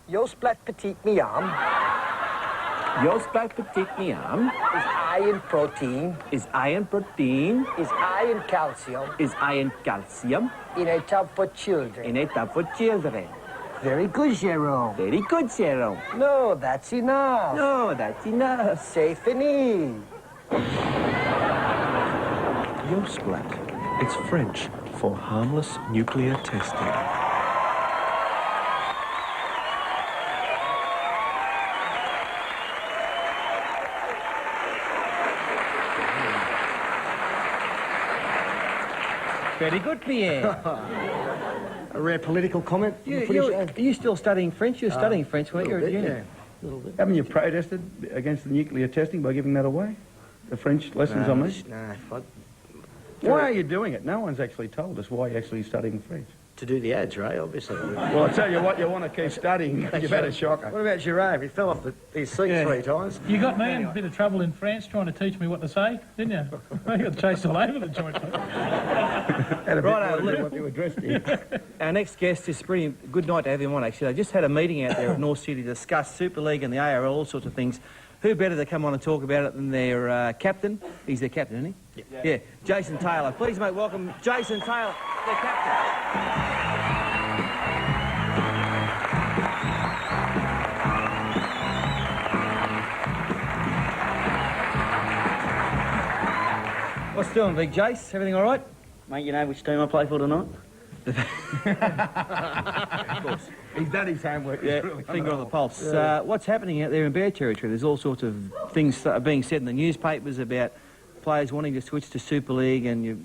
Yo splat petit miam Yo splat petit miam is iron protein, is iron protein, is iron calcium is iron calcium in a tub for children. in a tub for children. Very good, Jerome. Very good, Jerome. No, that's enough. No, that's enough. C'est fini. Yo splat. It's French for harmless nuclear testing. Very good, Pierre. A rare political comment. Are you still studying French? You're studying French, weren't you? Yeah. Haven't you protested against the nuclear testing by giving that away? The French lessons on this? Nah, Why are you doing it? No one's actually told us why you're actually studying French. to do the ads, Ray, obviously. Well, I tell you what, you want to keep studying. You've had a shocker. What about Giraffe? He fell off his seat 3 times. You got me in a bit of trouble in France trying to teach me what to say, didn't you? I got chased all over the joint. Right, what you addressed here. Our next guest is pretty good night to have him on, actually. I just had a meeting out there at North City to discuss Super League and the ARL, all sorts of things. Who better to come on and talk about it than their captain? He's their captain, isn't he? Yeah. Jason Taylor. Please, mate, welcome Jason Taylor, their captain. What's doing, Big Jace? Everything all right? Mate, you know which team I play for tonight? Of course. He's done his homework. Yeah, finger on the pulse. What's happening out there in Bear Territory? There's all sorts of things that are being said in the newspapers about players wanting to switch to Super League, and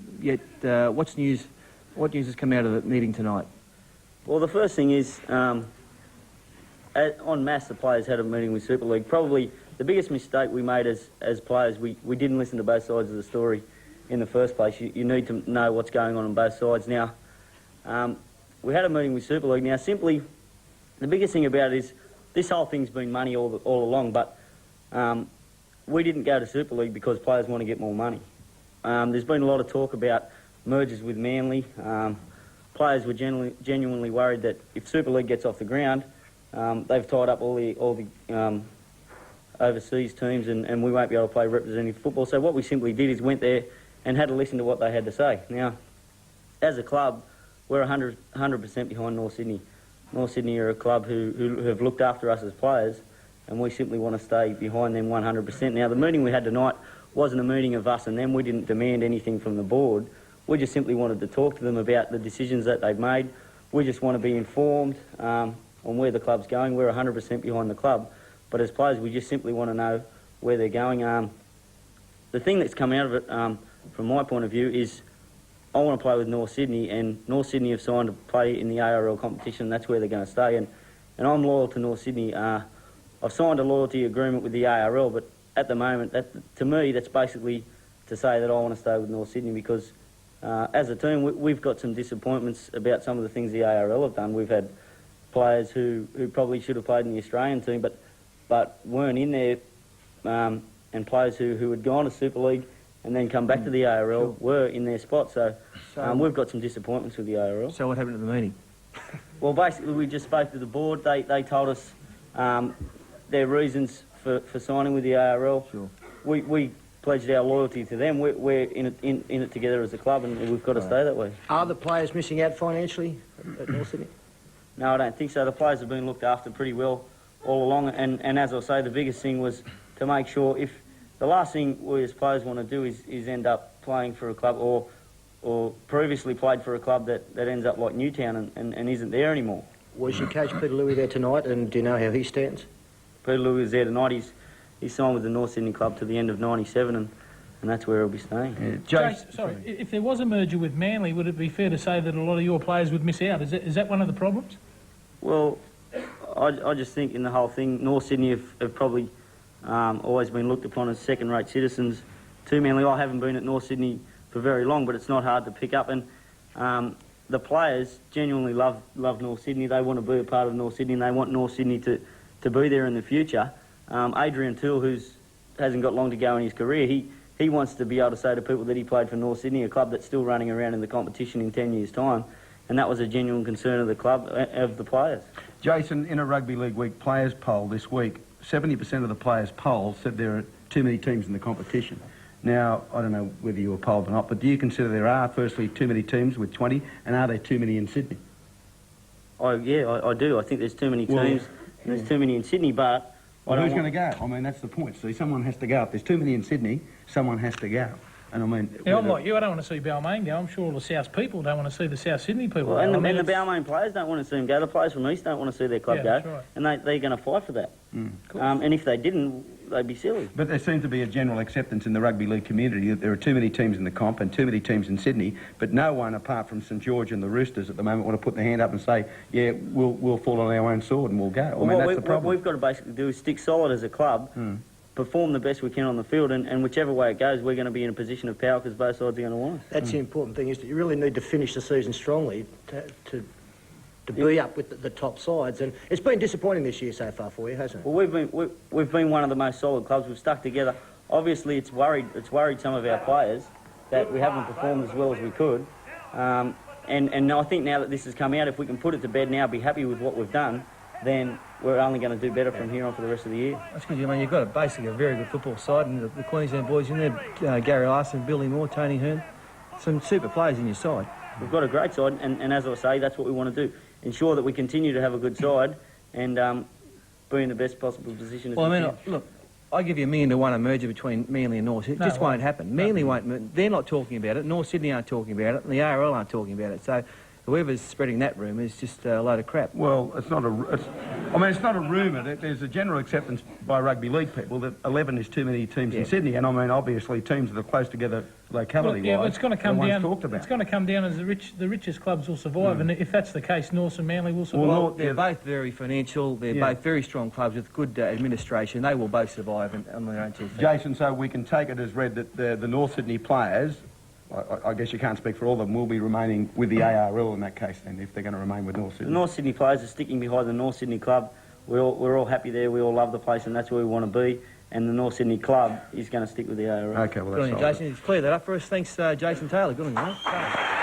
what news has come out of the meeting tonight? Well, the first thing is, en masse, the players had a meeting with Super League. Probably the biggest mistake we made as players, we didn't listen to both sides of the story in the first place. You need to know what's going on both sides. Now, we had a meeting with Super League. Now, simply, the biggest thing about it is this whole thing's been money all along, but we didn't go to Super League because players want to get more money. There's been a lot of talk about mergers with Manly. Players were genuinely worried that if Super League gets off the ground, they've tied up all the overseas teams and we won't be able to play representative football. So what we simply did is went there and had to listen to what they had to say. Now, as a club, we're 100% behind North Sydney. North Sydney are a club who have looked after us as players, and we simply want to stay behind them 100%. Now, the meeting we had tonight wasn't a meeting of us and them. We didn't demand anything from the board. We just simply wanted to talk to them about the decisions that they've made. We just want to be informed on where the club's going. We're 100% behind the club, but as players, we just simply want to know where they're going. The thing that's come out of it, from my point of view, is I want to play with North Sydney, and North Sydney have signed to play in the ARL competition. That's where they're going to stay, and I'm loyal to North Sydney. I've signed a loyalty agreement with the ARL, but at the moment, to me, that's basically to say that I want to stay with North Sydney because as a team, we've got some disappointments about some of the things the ARL have done. We've had players who probably should have played in the Australian team, but weren't in there, and players who had gone to Super League and then come back to the ARL were in their spot. So we've got some disappointments with the ARL. So what happened at the meeting? Well, basically, we just spoke to the board. They told us their reasons for signing with the ARL. Sure. We pledged our loyalty to them. We're in it together as a club, and we've got to stay that way. Are the players missing out financially at North Sydney? No, I don't think so. The players have been looked after pretty well all along, and as I say, the biggest thing was to make sure if the last thing we as players want to do is end up playing for a club or previously played for a club that ends up like Newtown and isn't there anymore. Was your coach Peter Louis there tonight, and do you know how he stands? Peter Louis is there tonight. He's signed with the North Sydney club to the end of '97, and that's where he'll be staying. Jace, sorry, if there was a merger with Manly, would it be fair to say that a lot of your players would miss out? Is that one of the problems? Well, I just think in the whole thing, North Sydney have probably always been looked upon as second-rate citizens to Manly. I haven't been at North Sydney for very long, but it's not hard to pick up. And the players genuinely love North Sydney. They want to be a part of North Sydney, and they want North Sydney to be there in the future. Adrian Toole, who hasn't got long to go in his career, he wants to be able to say to people that he played for North Sydney, a club that's still running around in the competition in 10 years' time. and that was a genuine concern of the club, of the players. Jason, in a rugby league week players poll this week, 70% of the players polled said there are too many teams in the competition. Now, I don't know whether you were polled or not, but do you consider there are, firstly, too many teams with 20, and are there too many in Sydney? Yeah, I do. I think there's too many teams, Well, and there's too many in Sydney, but... Well, who's going to go? I mean, that's the point. See, someone has to go. If there's too many in Sydney, someone has to go. And I mean... Yeah, I'm like you. I don't want to see Balmain go. I'm sure all the South people don't want to see the South Sydney people Well, go. and the Balmain players don't want to see them go. The players from East don't want to see their club Yeah, go. that's right. And they're going to fight for that. And if they didn't, they'd be silly. But there seems to be a general acceptance in the rugby league community that there are too many teams in the comp and too many teams in Sydney, but no one apart from St George and the Roosters at the moment want to put their hand up and say, yeah, we'll fall on our own sword and we'll go. I mean, that's the problem. What we've got to basically do is stick solid as a club, perform the best we can on the field, and whichever way it goes, we're going to be in a position of power because both sides are going to want us. That's the important thing, is that you really need to finish the season strongly to be up with the top sides. And it's been disappointing this year so far for you, hasn't it? Well, we've been one of the most solid clubs. We've stuck together. Obviously, it's worried some of our players that we haven't performed as well as we could. And I think now that this has come out, if we can put it to bed now, be happy with what we've done, then we're only going to do better from here on for the rest of the year. That's good. I mean, you've got basically a very good football side, and the Queensland boys in there, Gary Larson, Billy Moore, Tony Hearn, some super players in your side. We've got a great side, and as I say, that's what we want to do. Ensure that we continue to have a good side and be in the best possible position as Well, we I mean, can. look, I give you $1 million to 1 a merger between Manly and North. It just won't happen. Manly won't. They're not talking about it. North Sydney aren't talking about it, and the ARL aren't talking about it. So whoever's spreading that rumour is just a load of crap. Well, it's not a rumour. There's a general acceptance by rugby league people that 11 is too many teams in Sydney, and I mean, obviously, teams that are close together locality-wise. Yeah, well, it's going to come down. Talked about. It's going to come down as the richest clubs will survive, and if that's the case, North and Manly will survive. Well, they're both very financial. They're both very strong clubs with good administration. They will both survive on their own 2 feet. Jason, so we can take it as read that the North Sydney players, I guess you can't speak for all of them, will be remaining with the ARL in that case then, if they're going to remain with North Sydney. The North Sydney players are sticking behind the North Sydney club. We're all happy there. We all love the place, and that's where we want to be. And the North Sydney club is going to stick with the ARL. Okay, well, Good on that's you, all. Jason. You've cleared that up for us. Thanks, Jason Taylor. Good on you, mate.